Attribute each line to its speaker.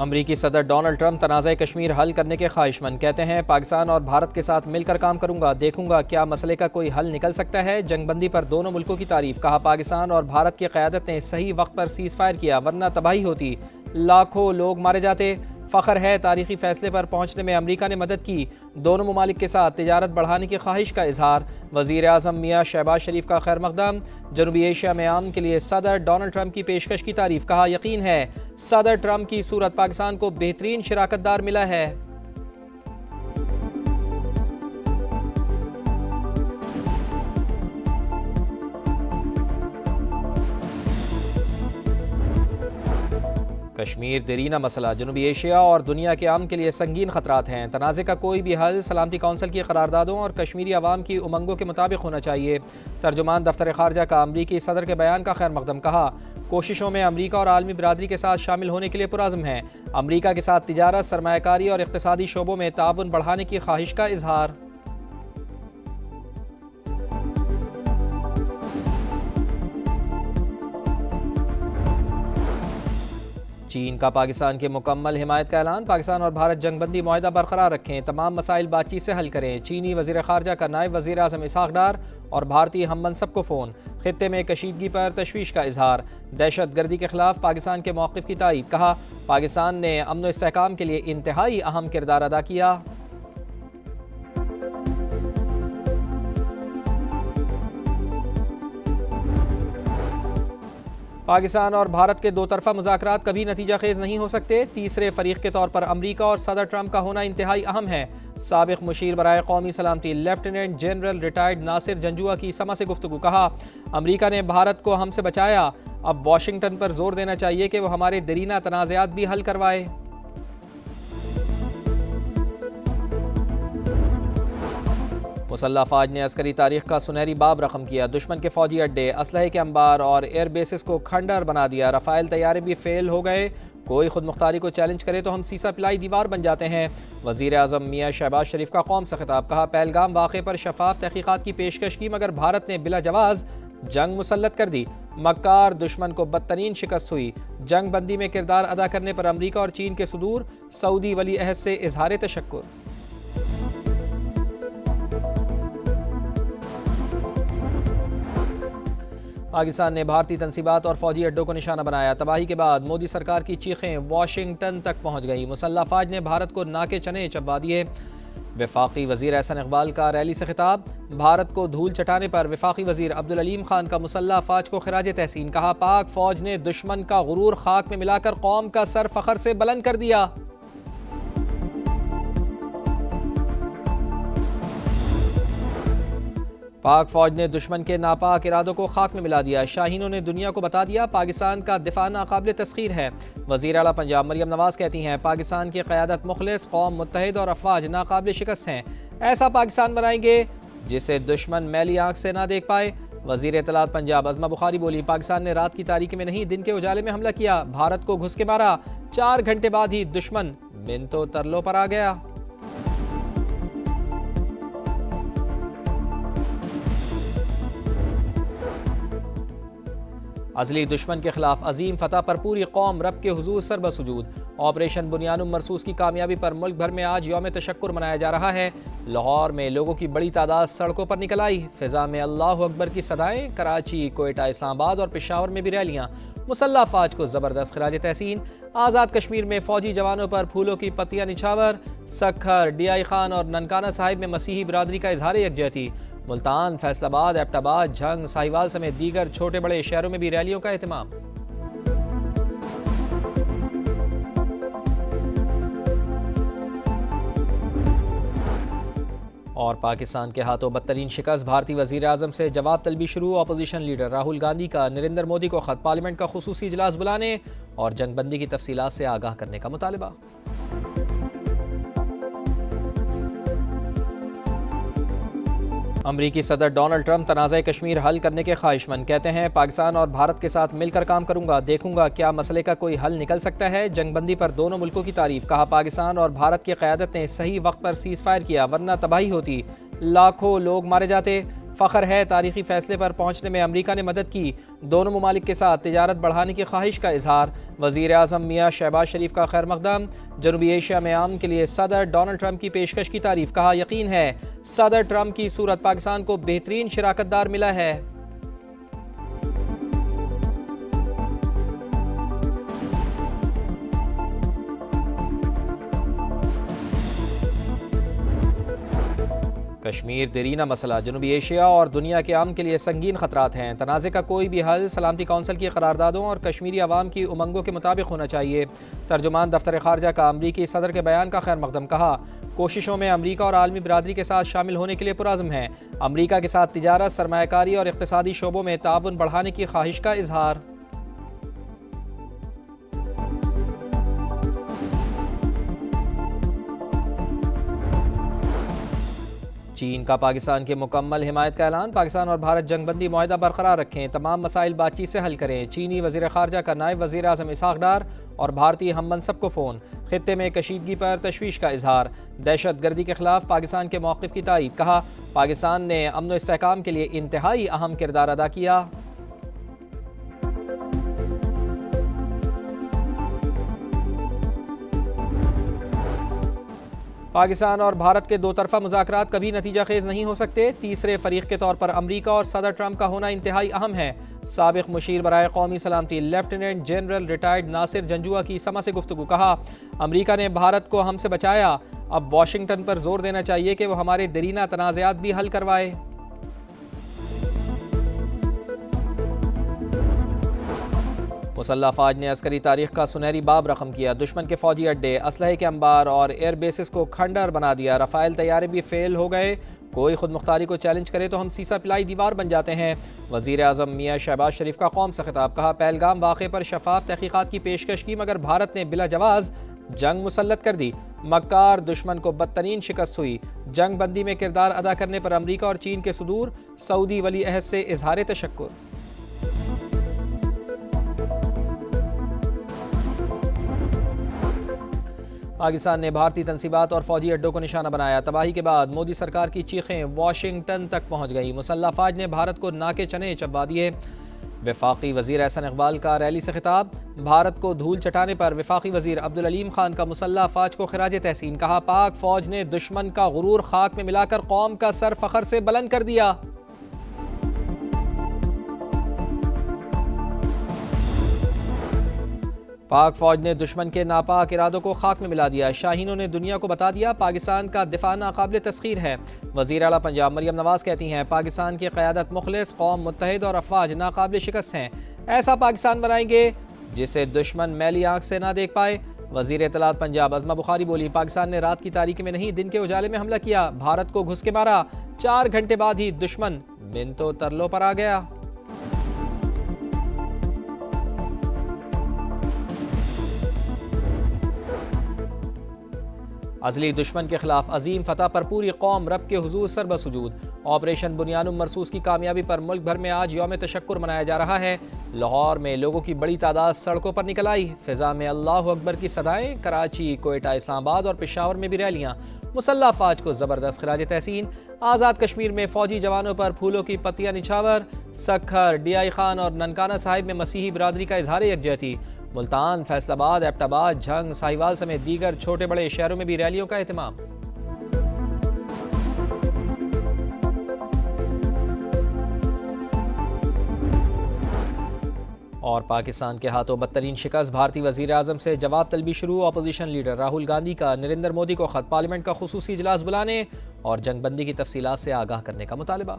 Speaker 1: امریکی صدر Donald Trump تنازع کشمیر حل کرنے کے خواہشمند، کہتے ہیں پاکستان اور بھارت کے ساتھ مل کر کام کروں گا، دیکھوں گا کیا مسئلے کا کوئی حل نکل سکتا ہے۔ جنگ بندی پر دونوں ملکوں کی تعریف، کہا پاکستان اور بھارت کی قیادت نے صحیح وقت پر سیز فائر کیا ورنہ تباہی ہوتی، لاکھوں لوگ مارے جاتے۔ فخر ہے تاریخی فیصلے پر پہنچنے میں امریکہ نے مدد کی، دونوں ممالک کے ساتھ تجارت بڑھانے کی خواہش کا اظہار۔ وزیر اعظم میاں شہباز شریف کا خیر مقدم، جنوبی ایشیا میں امن کے لیے صدر ڈونلڈ ٹرمپ کی پیشکش کی تعریف، کہا یقین ہے صدر ٹرمپ کی صورت پاکستان کو بہترین شراکت دار ملا ہے۔ کشمیر دیرینہ مسئلہ جنوبی ایشیا اور دنیا کے امن کے لیے سنگین خطرات ہیں، تنازع کا کوئی بھی حل سلامتی کونسل کی قراردادوں اور کشمیری عوام کی امنگوں کے مطابق ہونا چاہیے۔ ترجمان دفتر خارجہ کا امریکی صدر کے بیان کا خیر مقدم، کہا کوششوں میں امریکہ اور عالمی برادری کے ساتھ شامل ہونے کے لیے پرعزم ہیں، امریکہ کے ساتھ تجارت، سرمایہ کاری اور اقتصادی شعبوں میں تعاون بڑھانے کی خواہش کا اظہار۔ چین کا پاکستان کی مکمل حمایت کا اعلان، پاکستان اور بھارت جنگ بندی معاہدہ برقرار رکھیں، تمام مسائل بات چیت سے حل کریں۔ چینی وزیر خارجہ کا نائب وزیر اعظم اسحاق ڈار اور بھارتی ہم منصب کو فون، خطے میں کشیدگی پر تشویش کا اظہار۔ دہشت گردی کے خلاف پاکستان کے موقف کی تائید، کہا پاکستان نے امن و استحکام کے لیے انتہائی اہم کردار ادا کیا۔ پاکستان اور بھارت کے دو طرفہ مذاکرات کبھی نتیجہ خیز نہیں ہو سکتے، تیسرے فریق کے طور پر امریکہ اور صدر ٹرمپ کا ہونا انتہائی اہم ہے۔ سابق مشیر برائے قومی سلامتی لیفٹیننٹ جنرل ریٹائرڈ ناصر جنجوعہ کی سما سے گفتگو، کہا امریکہ نے بھارت کو ہم سے بچایا، اب واشنگٹن پر زور دینا چاہیے کہ وہ ہمارے دیرینہ تنازعات بھی حل کروائے۔ مسلح افواج نے عسکری تاریخ کا سنہری باب رقم کیا، دشمن کے فوجی اڈے، اسلحے کے انبار اور ایئر بیسز کو کھنڈر بنا دیا، رافائل طیارے بھی فیل ہو گئے، کوئی خود مختاری کو چیلنج کرے تو ہم سیسا پلائی دیوار بن جاتے ہیں۔ وزیر اعظم میاں شہباز شریف کا قوم سے خطاب، کہا پہلگام واقعے پر شفاف تحقیقات کی پیشکش کی مگر بھارت نے بلا جواز جنگ مسلط کر دی، مکار دشمن کو بدترین شکست ہوئی۔ جنگ بندی میں کردار ادا کرنے پر امریکہ اور چین کے صدور، سعودی ولی عہد سے اظہار تشکر۔ پاکستان نے بھارتی تنصیبات اور فوجی اڈوں کو نشانہ بنایا، تباہی کے بعد مودی سرکار کی چیخیں واشنگٹن تک پہنچ گئی، مسلح افواج نے بھارت کو ناکے چنے چبا دیے۔ وفاقی وزیر احسن اقبال کا ریلی سے خطاب، بھارت کو دھول چٹانے پر وفاقی وزیر عبدالعلیم خان کا مسلح افواج کو خراج تحسین، کہا پاک فوج نے دشمن کا غرور خاک میں ملا کر قوم کا سر فخر سے بلند کر دیا۔ پاک فوج نے دشمن کے ناپاک ارادوں کو خاک میں ملا دیا، شاہینوں نے دنیا کو بتا دیا پاکستان کا دفاع ناقابل تسخیر ہے۔ وزیر اعلیٰ پنجاب مریم نواز کہتی ہیں پاکستان کی قیادت مخلص، قوم متحد اور افواج ناقابل شکست ہیں، ایسا پاکستان بنائیں گے جسے دشمن میلی آنکھ سے نہ دیکھ پائے۔ وزیر اطلاعات پنجاب عظمہ بخاری بولی پاکستان نے رات کی تاریکی میں نہیں دن کے اجالے میں حملہ کیا، بھارت کو گھس کے مارا، 4 گھنٹے بعد ہی دشمن منتو ترلوں پر آ گیا۔ ازلی دشمن کے خلاف عظیم فتح پر پوری قوم رب کے حضور سر بسجود، آپریشن بنیانم مرصوص کی کامیابی پر ملک بھر میں آج یوم تشکر منایا جا رہا ہے۔ لاہور میں لوگوں کی بڑی تعداد سڑکوں پر نکل آئی، فضا میں اللہ اکبر کی صدائیں، کراچی، کوئٹہ، اسلام آباد اور پشاور میں بھی ریلیاں۔ مسلح افواج کو زبردست خراج تحسین، آزاد کشمیر میں فوجی جوانوں پر پھولوں کی پتیاں نچھاور، سکھر، ڈی آئی خان اور ننکانہ صاحب میں مسیحی برادری کا اظہار یکجہتی، ملتان، فیصل آباد، ایبٹ آباد، جھنگ، ساہیوال سمیت دیگر چھوٹے بڑے شہروں میں بھی ریلیوں کا اہتمام۔ اور پاکستان کے ہاتھوں بدترین شکست، بھارتی وزیر اعظم سے جواب طلبی شروع، اپوزیشن لیڈر راہل گاندھی کا نریندر مودی کو خط، پارلیمنٹ کا خصوصی اجلاس بلانے اور جنگ بندی کی تفصیلات سے آگاہ کرنے کا مطالبہ۔ امریکی صدر ڈونلڈ ٹرمپ تنازع کشمیر حل کرنے کے خواہشمند، کہتے ہیں پاکستان اور بھارت کے ساتھ مل کر کام کروں گا، دیکھوں گا کیا مسئلے کا کوئی حل نکل سکتا ہے۔ جنگ بندی پر دونوں ملکوں کی تعریف، کہا پاکستان اور بھارت کی قیادت نے صحیح وقت پر سیز فائر کیا ورنہ تباہی ہوتی، لاکھوں لوگ مارے جاتے۔ فخر ہے تاریخی فیصلے پر پہنچنے میں امریکہ نے مدد کی، دونوں ممالک کے ساتھ تجارت بڑھانے کی خواہش کا اظہار، وزیر اعظم میاں شہباز شریف کا خیر مقدم، جنوبی ایشیا میں امن کے لیے صدر ڈونلڈ ٹرمپ کی پیشکش کی تعریف، کہا یقین ہے صدر ٹرمپ کی صورت پاکستان کو بہترین شراکت دار ملا ہے۔ کشمیر دیرینہ مسئلہ جنوبی ایشیا اور دنیا کے امن کے لیے سنگین خطرات ہیں، تنازع کا کوئی بھی حل سلامتی کونسل کی قراردادوں اور کشمیری عوام کی امنگوں کے مطابق ہونا چاہیے۔ ترجمان دفتر خارجہ کا امریکی صدر کے بیان کا خیر مقدم، کہا کوششوں میں امریکہ اور عالمی برادری کے ساتھ شامل ہونے کے لیے پرعزم ہیں، امریکہ کے ساتھ تجارت، سرمایہ کاری اور اقتصادی شعبوں میں تعاون بڑھانے کی خواہش کا اظہار۔ چین کا پاکستان کی مکمل حمایت کا اعلان، پاکستان اور بھارت جنگ بندی معاہدہ برقرار رکھیں، تمام مسائل بات چیت سے حل کریں۔ چینی وزیر خارجہ کا نائب وزیر اعظم اسحاق ڈار اور بھارتی ہم منصب کو فون، خطے میں کشیدگی پر تشویش کا اظہار، دہشت گردی کے خلاف پاکستان کے موقف کی تائید، کہا پاکستان نے امن و استحکام کے لیے انتہائی اہم کردار ادا کیا۔ پاکستان اور بھارت کے دو طرفہ مذاکرات کبھی نتیجہ خیز نہیں ہو سکتے، تیسرے فریق کے طور پر امریکہ اور صدر ٹرمپ کا ہونا انتہائی اہم ہے۔ سابق مشیر برائے قومی سلامتی لیفٹیننٹ جنرل ریٹائرڈ ناصر جنجوعہ کی سما سے گفتگو، کہا امریکہ نے بھارت کو ہم سے بچایا، اب واشنگٹن پر زور دینا چاہیے کہ وہ ہمارے دیرینہ تنازعات بھی حل کروائے۔ مسلح افواج نے عسکری تاریخ کا سنہری باب رقم کیا، دشمن کے فوجی اڈے، اسلحے کے انبار اور ایئر بیسز کو کھنڈر بنا دیا، رافیل طیارے بھی فیل ہو گئے، کوئی خود مختاری کو چیلنج کرے تو ہم سیسا پلائی دیوار بن جاتے ہیں۔ وزیر اعظم میاں شہباز شریف کا قوم سے خطاب، کہا پہلگام واقعے پر شفاف تحقیقات کی پیشکش کی مگر بھارت نے بلا جواز جنگ مسلط کر دی، مکار دشمن کو بدترین شکست ہوئی، جنگ بندی میں کردار ادا کرنے پر امریکہ اور چین کے صدور، سعودی ولی عہد سے اظہار تشکر۔ پاکستان نے بھارتی تنصیبات اور فوجی اڈوں کو نشانہ بنایا، تباہی کے بعد مودی سرکار کی چیخیں واشنگٹن تک پہنچ گئی، مسلح افواج نے بھارت کو ناکے چنے چبا دیے۔ وفاقی وزیر احسن اقبال کا ریلی سے خطاب، بھارت کو دھول چٹانے پر وفاقی وزیر عبدالعلیم خان کا مسلح افواج کو خراج تحسین، کہا پاک فوج نے دشمن کا غرور خاک میں ملا کر قوم کا سر فخر سے بلند کر دیا۔ پاک فوج نے دشمن کے ناپاک ارادوں کو خاک میں ملا دیا، شاہینوں نے دنیا کو بتا دیا پاکستان کا دفاع ناقابل تسخیر ہے۔ وزیر اعلیٰ پنجاب مریم نواز کہتی ہیں پاکستان کی قیادت مخلص، قوم متحد اور افواج ناقابل شکست ہیں، ایسا پاکستان بنائیں گے جسے دشمن میلی آنکھ سے نہ دیکھ پائے۔ وزیر اطلاعات پنجاب عظمہ بخاری بولی پاکستان نے رات کی تاریکی میں نہیں دن کے اجالے میں حملہ کیا، بھارت کو گھس کے مارا، 4 گھنٹے بعد ہی دشمن منتو ترلو پر آ گیا۔ ازلی دشمن کے خلاف عظیم فتح پر پوری قوم رب کے حضور سر بسجود، آپریشن بنیانم مرصوص کی کامیابی پر ملک بھر میں آج یوم تشکر منایا جا رہا ہے۔ لاہور میں لوگوں کی بڑی تعداد سڑکوں پر نکل آئی، فضا میں اللہ اکبر کی صدائیں، کراچی، کوئٹہ، اسلام آباد اور پشاور میں بھی ریلیاں، مسلح افواج کو زبردست خراج تحسین، آزاد کشمیر میں فوجی جوانوں پر پھولوں کی پتیاں نچھاور، سکھر، ڈی آئی خان اور ننکانہ صاحب میں مسیحی برادری کا اظہار یکجہتی، ملتان، فیصل آباد، ایبٹ آباد، جھنگ، ساہیوال سمیت دیگر چھوٹے بڑے شہروں میں بھی ریلیوں کا اہتمام۔ اور پاکستان کے ہاتھوں بدترین شکست، بھارتی وزیر اعظم سے جواب طلبی شروع، اپوزیشن لیڈر راہل گاندھی کا نریندر مودی کو خط، پارلیمنٹ کا خصوصی اجلاس بلانے اور جنگ بندی کی تفصیلات سے آگاہ کرنے کا مطالبہ۔